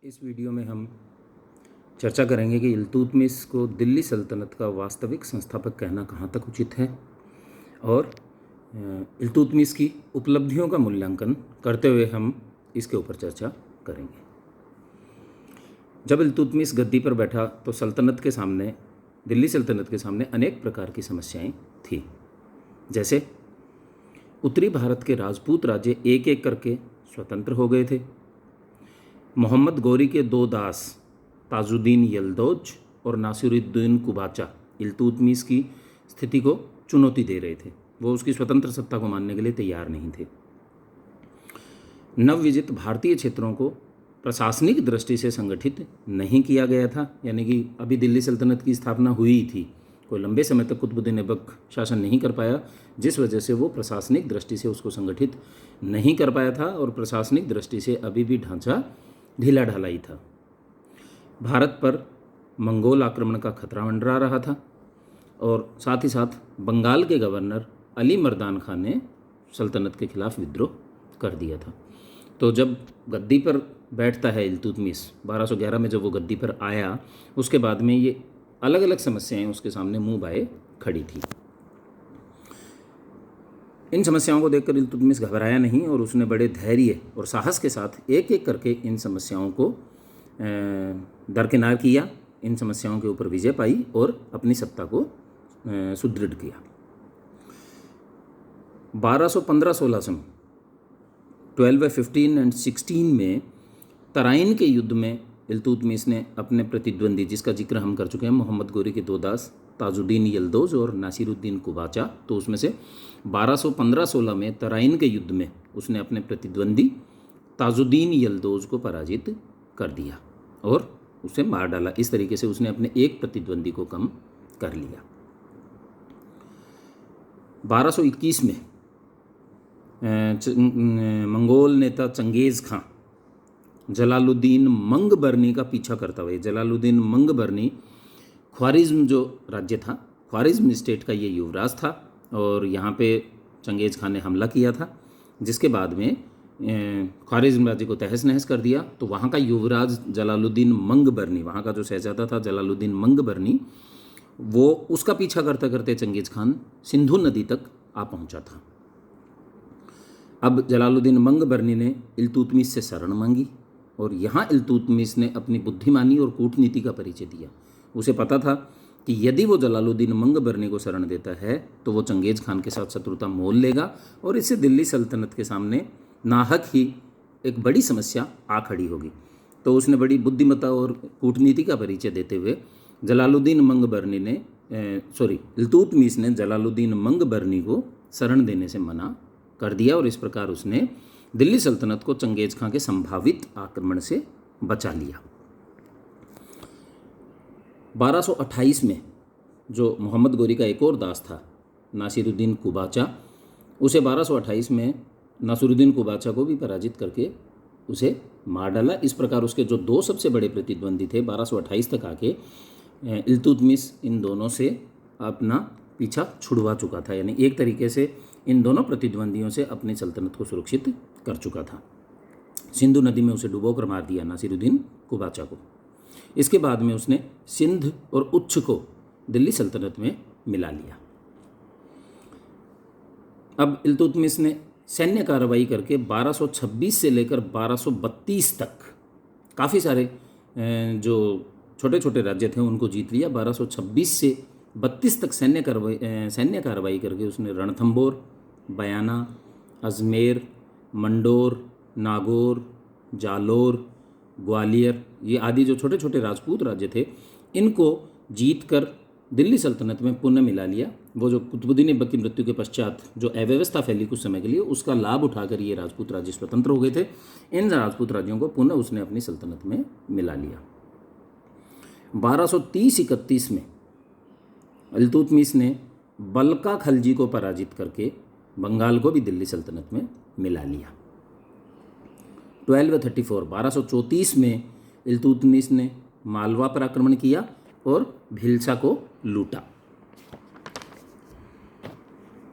इस वीडियो में हम चर्चा करेंगे कि इल्तुतमिश को दिल्ली सल्तनत का वास्तविक संस्थापक कहना कहाँ तक उचित है और इल्तुतमिश की उपलब्धियों का मूल्यांकन करते हुए हम इसके ऊपर चर्चा करेंगे। जब इल्तुतमिश गद्दी पर बैठा तो दिल्ली सल्तनत के सामने अनेक प्रकार की समस्याएं थी। जैसे उत्तरी भारत के राजपूत राज्य एक एक करके स्वतंत्र हो गए थे। मोहम्मद गौरी के दो दास ताजुद्दीन यल्दौज और नासिरुद्दीन कुबाचा इल्तुतमिश की स्थिति को चुनौती दे रहे थे। वो उसकी स्वतंत्र सत्ता को मानने के लिए तैयार नहीं थे। नवविजित भारतीय क्षेत्रों को प्रशासनिक दृष्टि से संगठित नहीं किया गया था, यानी कि अभी दिल्ली सल्तनत की स्थापना हुई ही थी। कोई लंबे समय तक कुतुबुद्दीन ऐबक शासन नहीं कर पाया, जिस वजह से वो प्रशासनिक दृष्टि से उसको संगठित नहीं कर पाया था और प्रशासनिक दृष्टि से अभी भी ढांचा ढीला ढाला ही था। भारत पर मंगोल आक्रमण का खतरा मंडरा रहा था और साथ ही साथ बंगाल के गवर्नर अली मर्दान खान ने सल्तनत के खिलाफ विद्रोह कर दिया था। तो जब गद्दी पर बैठता है इल्तुतमिश 1211 में, जब वो गद्दी पर आया, उसके बाद में ये अलग अलग समस्याएं उसके सामने मुंह बाए खड़ी थी। इन समस्याओं को देखकर इल्तुतमिश घबराया नहीं और उसने बड़े धैर्य और साहस के साथ एक एक करके इन समस्याओं को दरकिनार किया, इन समस्याओं के ऊपर विजय पाई और अपनी सत्ता को सुदृढ़ किया। 1215-16 में 12, 15 और 16 में तराइन के युद्ध में इल्तुतमिश ने अपने प्रतिद्वंदी, जिसका जिक्र हम कर चुके हैं, मोहम्मद गौरी के दो दास ताजुद्दीन यल्दौज और नासिरुद्दीन कुबाचा, तो उसमें से 1215-16 में तराइन के युद्ध में उसने अपने प्रतिद्वंदी ताजुद्दीन यल्दौज को पराजित कर दिया और उसे मार डाला। इस तरीके से उसने अपने एक प्रतिद्वंदी को कम कर लिया। 1221 में मंगोल नेता चंगेज़ खां जलालुद्दीन मंगबरनी का पीछा करता हुआ, जलालुद्दीन मंगबरनी ख्वारिज़्म जो राज्य था, ख्वारिज़्म स्टेट का ये युवराज था और यहाँ पे चंगेज़ खान ने हमला किया था, जिसके बाद में ख्वारिज़्म राज्य को तहस नहस कर दिया। तो वहाँ का युवराज जलालुद्दीन मंगबरनी, वहाँ का जो शहजादा था जलालुद्दीन मंगबरनी, वो उसका पीछा करते करते चंगेज़ खान सिंधु नदी तक आ पहुँचा था। अब जलालुद्दीन मंगबरनी ने इल्तुतमिश से शरण मांगी और यहाँ इल्तुतमिश ने अपनी बुद्धिमानी और कूटनीति का परिचय दिया। उसे पता था कि यदि वो जलालुद्दीन मंगबरनी को शरण देता है तो वो चंगेज़ खान के साथ शत्रुता मोल लेगा और इससे दिल्ली सल्तनत के सामने नाहक ही एक बड़ी समस्या आ खड़ी होगी। तो उसने बड़ी बुद्धिमत्ता और कूटनीति का परिचय देते हुए इल्तुतमिश ने जलालुद्दीन मंगबरनी को शरण देने से मना कर दिया और इस प्रकार उसने दिल्ली सल्तनत को चंगेज़ खां के संभावित आक्रमण से बचा लिया। 1228 में जो मोहम्मद गौरी का एक और दास था नासिरुद्दीन कुबाचा, उसे 1228 में नासिरुद्दीन कुबाचा को भी पराजित करके उसे मार डाला। इस प्रकार उसके जो दो सबसे बड़े प्रतिद्वंदी थे 1228 तक आके इल्तुतमिश इन दोनों से अपना पीछा छुड़वा चुका था, यानी एक तरीके से इन दोनों प्रतिद्वंदियों से अपनी सल्तनत को सुरक्षित कर चुका था। सिंधु नदी में उसे डुबोकर मार दिया नासिरुद्दीन कुबाचा को। इसके बाद में उसने सिंध और उच्छ को दिल्ली सल्तनत में मिला लिया। अब इल्तुतमिश ने सैन्य कार्रवाई करके 1226 से लेकर 1232 तक काफ़ी सारे जो छोटे छोटे राज्य थे उनको जीत लिया। 1226 से 32 तक सैन्य कार्रवाई करके उसने रणथंबोर, बयाना, अजमेर, मंडोर, नागौर, जालोर, ग्वालियर, ये आदि जो छोटे छोटे राजपूत राज्य थे, इनको जीत कर दिल्ली सल्तनत में पुनः मिला लिया। वो जो कुतुबुद्दीन ऐबक की मृत्यु के पश्चात जो अव्यवस्था फैली कुछ समय के लिए, उसका लाभ उठाकर ये राजपूत राज्य स्वतंत्र हो गए थे। इन राजपूत राज्यों को पुनः उसने अपनी सल्तनत में मिला लिया। 1230-31 में इल्तुतमिश ने बल्का खलजी को पराजित करके बंगाल को भी दिल्ली सल्तनत में मिला लिया। 1234 में इल्तुतमिश ने मालवा पर आक्रमण किया और भिलसा को लूटा।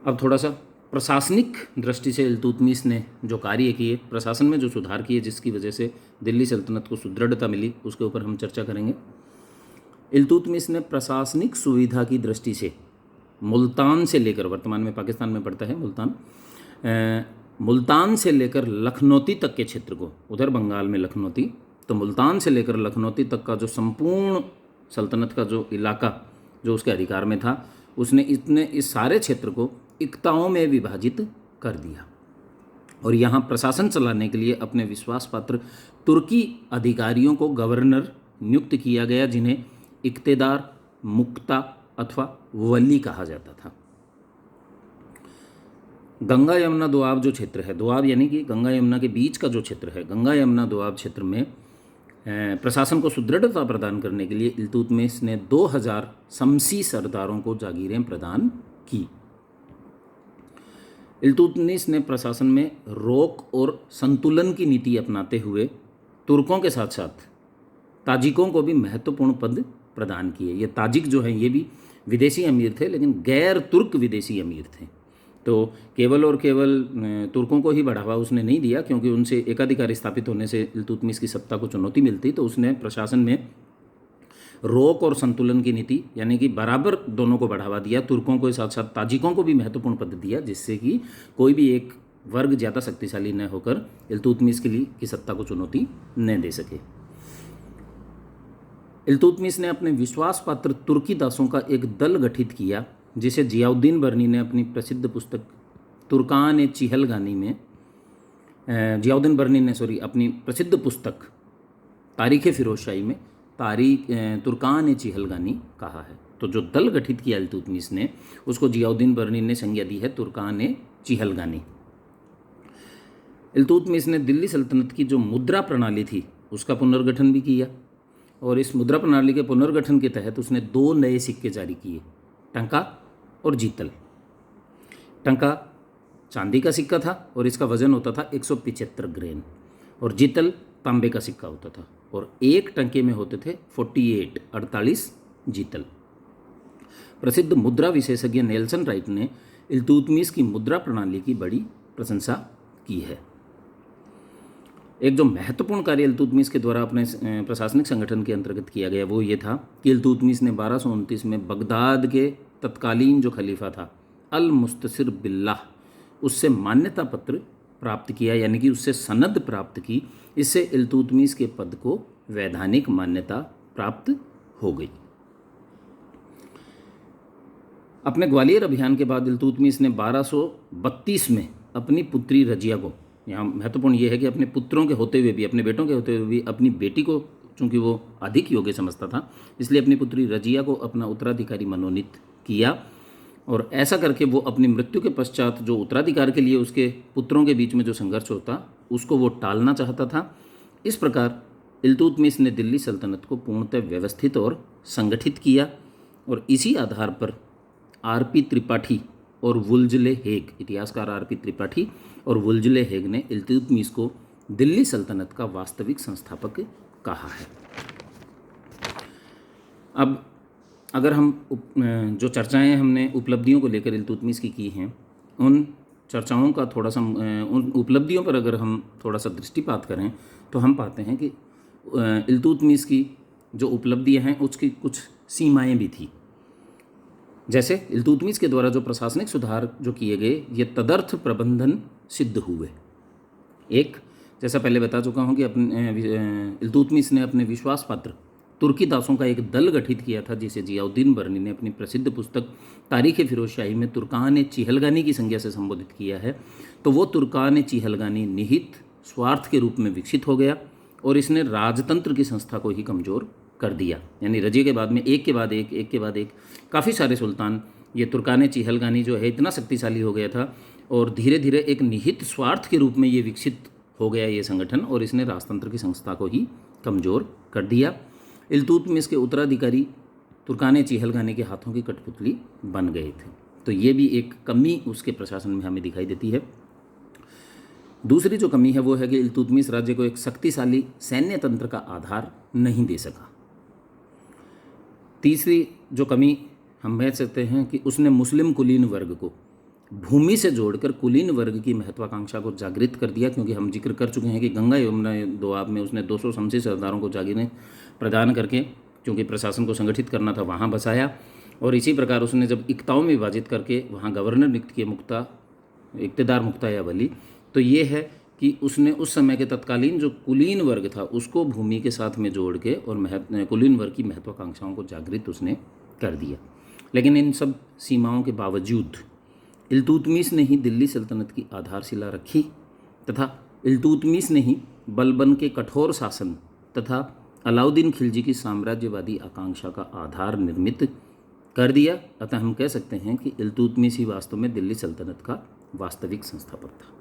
अब थोड़ा सा प्रशासनिक दृष्टि से इल्तुतमिश ने जो कार्य किए, प्रशासन में जो सुधार किए जिसकी वजह से दिल्ली सल्तनत को सुदृढ़ता मिली, उसके ऊपर हम चर्चा करेंगे। इल्तुतमिश ने प्रशासनिक सुविधा की दृष्टि से मुल्तान से लेकर, वर्तमान में पाकिस्तान में पड़ता है मुल्तान, मुल्तान से लेकर लखनौती तक के क्षेत्र को, उधर बंगाल में लखनौती, तो मुल्तान से लेकर लखनौती तक का जो संपूर्ण सल्तनत का जो इलाका जो उसके अधिकार में था, उसने इस सारे क्षेत्र को इक्ताओं में विभाजित कर दिया और यहाँ प्रशासन चलाने के लिए अपने विश्वास पात्र तुर्की अधिकारियों को गवर्नर नियुक्त किया गया, जिन्हें इक्तेदार, मुक्ता अथवा वली कहा जाता था। गंगा यमुना दोआब जो क्षेत्र है, दोआब यानी कि गंगा यमुना के बीच का जो क्षेत्र है, गंगा यमुना दोआब क्षेत्र में प्रशासन को सुदृढ़ता प्रदान करने के लिए इल्तुतमिश ने 2000 शमसी सरदारों को जागीरें प्रदान की। इल्तुतमिश ने प्रशासन में रोक और संतुलन की नीति अपनाते हुए तुर्कों के साथ साथ ताजिकों को भी महत्वपूर्ण पद प्रदान किए। ये ताजिक जो हैं ये भी विदेशी अमीर थे, लेकिन गैर तुर्क विदेशी अमीर थे। तो केवल और केवल तुर्कों को ही बढ़ावा उसने नहीं दिया, क्योंकि उनसे एकाधिकार स्थापित होने से इल्तुतमिश की सत्ता को चुनौती मिलती, तो उसने प्रशासन में रोक और संतुलन की नीति यानी कि बराबर दोनों को बढ़ावा दिया। तुर्कों को साथ साथ ताजिकों को भी महत्वपूर्ण पद दिया, जिससे कि कोई भी एक वर्ग ज़्यादा शक्तिशाली न होकर इल्तुतमिश की सत्ता को चुनौती न दे सके। इल्तुतमिश ने अपने विश्वास पात्र तुर्की दासों का एक दल गठित किया, जिसे जियाउद्दीन बर्नी ने अपनी प्रसिद्ध पुस्तक तुर्कान चिहलगानी में अपनी प्रसिद्ध पुस्तक तारीख़ फ़िरोज़शाही में तुर्कान चिहलगानी कहा है। तो जो दल गठित किया इल्तुतमिश ने, उसको जियाउद्दीन बर्नी ने संज्ञा दी है तुर्कान चिहलगानी। इल्तुतमिश ने दिल्ली सल्तनत की जो मुद्रा प्रणाली थी उसका पुनर्गठन भी किया, और इस मुद्रा प्रणाली के पुनर्गठन के तहत उसने 2 नए सिक्के जारी किए, टंका और जीतल। टंका चांदी का सिक्का था और इसका वजन होता था 175 ग्रेन, और जीतल तांबे का सिक्का होता था, और एक टंके में होते थे 48 जीतल। प्रसिद्ध मुद्रा विशेषज्ञ नेल्सन राइट ने इल्तुतमिश की मुद्रा प्रणाली की बड़ी प्रशंसा की है। एक जो महत्वपूर्ण कार्य इल्तुतमिश के द्वारा अपने प्रशासनिक संगठन के अंतर्गत किया गया वो ये था कि इल्तुतमिश ने 1229 में बगदाद के तत्कालीन जो खलीफा था अल मुस्तसिर बिल्लाह, उससे मान्यता पत्र प्राप्त किया, यानी कि उससे सनद प्राप्त की। इससे इल्तुतमिश के पद को वैधानिक मान्यता प्राप्त हो गई। अपने ग्वालियर अभियान के बाद इल्तुतमिश ने 1232 में अपनी पुत्री रजिया को, यहाँ महत्वपूर्ण यह है कि अपने पुत्रों के होते हुए भी, अपने बेटों के होते हुए भी अपनी बेटी को चूँकि वो अधिक योग्य समझता था, इसलिए अपनी पुत्री रजिया को अपना उत्तराधिकारी मनोनीत किया, और ऐसा करके वो अपनी मृत्यु के पश्चात जो उत्तराधिकार के लिए उसके पुत्रों के बीच में जो संघर्ष होता उसको वो टालना चाहता था। इस प्रकार इल्तुतमिश ने दिल्ली सल्तनत को पूर्णतः व्यवस्थित और संगठित किया, और इसी आधार पर आरपी त्रिपाठी और वुल्जले हेग, इतिहासकार आरपी त्रिपाठी और वुल्जले हेग ने इल्तुतमिश को दिल्ली सल्तनत का वास्तविक संस्थापक कहा है। अब अगर हम जो चर्चाएं हमने उपलब्धियों को लेकर इल्तुतमिश की हैं, उन चर्चाओं का थोड़ा सा उन उपलब्धियों पर अगर हम थोड़ा सा दृष्टिपात करें तो हम पाते हैं कि इल्तुतमिश की जो उपलब्धियां हैं उसकी कुछ सीमाएं भी थी। जैसे इल्तुतमिश के द्वारा जो प्रशासनिक सुधार जो किए गए ये तदर्थ प्रबंधन सिद्ध हुए। एक, जैसा पहले बता चुका हूँ कि इल्तुतमिश ने अपने विश्वास पात्र तुर्की दासों का एक दल गठित किया था, जिसे जियाउद्दीन बर्नी ने अपनी प्रसिद्ध पुस्तक तारीख़ फ़िरोज़शाही में तुर्कान चिहलगानी की संज्ञा से संबोधित किया है। तो वो तुर्कान चिहलगानी निहित स्वार्थ के रूप में विकसित हो गया, और इसने राजतंत्र की संस्था को ही कमज़ोर कर दिया। यानी रजिया के बाद में एक के बाद एक काफ़ी सारे सुल्तान, ये तुर्कान चिहलगानी जो है इतना शक्तिशाली हो गया था, और धीरे धीरे एक निहित स्वार्थ के रूप में ये विकसित हो गया ये संगठन, और इसने राजतंत्र की संस्था को ही कमज़ोर कर दिया। इल्तुतमिश के उत्तराधिकारी तुर्कान चिहलगानी के हाथों की कठपुतली बन गए थे। तो ये भी एक कमी उसके प्रशासन में हमें दिखाई देती है। दूसरी जो कमी है वो है कि इल्तुतमिश राज्य को एक शक्तिशाली सैन्य तंत्र का आधार नहीं दे सका। तीसरी जो कमी हम कह सकते हैं कि उसने मुस्लिम कुलीन वर्ग को भूमि से जोड़कर कुलीन वर्ग की महत्वाकांक्षा को जागृत कर दिया, क्योंकि हम जिक्र कर चुके हैं कि गंगा यमुना दोआब में उसने 200 शमसी सरदारों को जागीरें प्रदान करके, क्योंकि प्रशासन को संगठित करना था, वहाँ बसाया। और इसी प्रकार उसने जब इक्ताओं में विभाजित करके वहाँ गवर्नर नियुक्त किए, मुक्ता, इक्तेदार मुक्ता या वली, तो ये है कि उसने उस समय के तत्कालीन जो कुलीन वर्ग था उसको भूमि के साथ में जोड़ के और कुलीन वर्ग की महत्वाकांक्षाओं को जागृत उसने कर दिया। लेकिन इन सब सीमाओं के बावजूद इल्तुतमिश ने ही दिल्ली सल्तनत की आधारशिला रखी तथा इल्तुतमिश ने ही बलबन के कठोर शासन तथा अलाउद्दीन खिलजी की साम्राज्यवादी आकांक्षा का आधार निर्मित कर दिया। अतः हम कह सकते हैं कि इल्तुतमिश ही वास्तव में दिल्ली सल्तनत का वास्तविक संस्थापक था।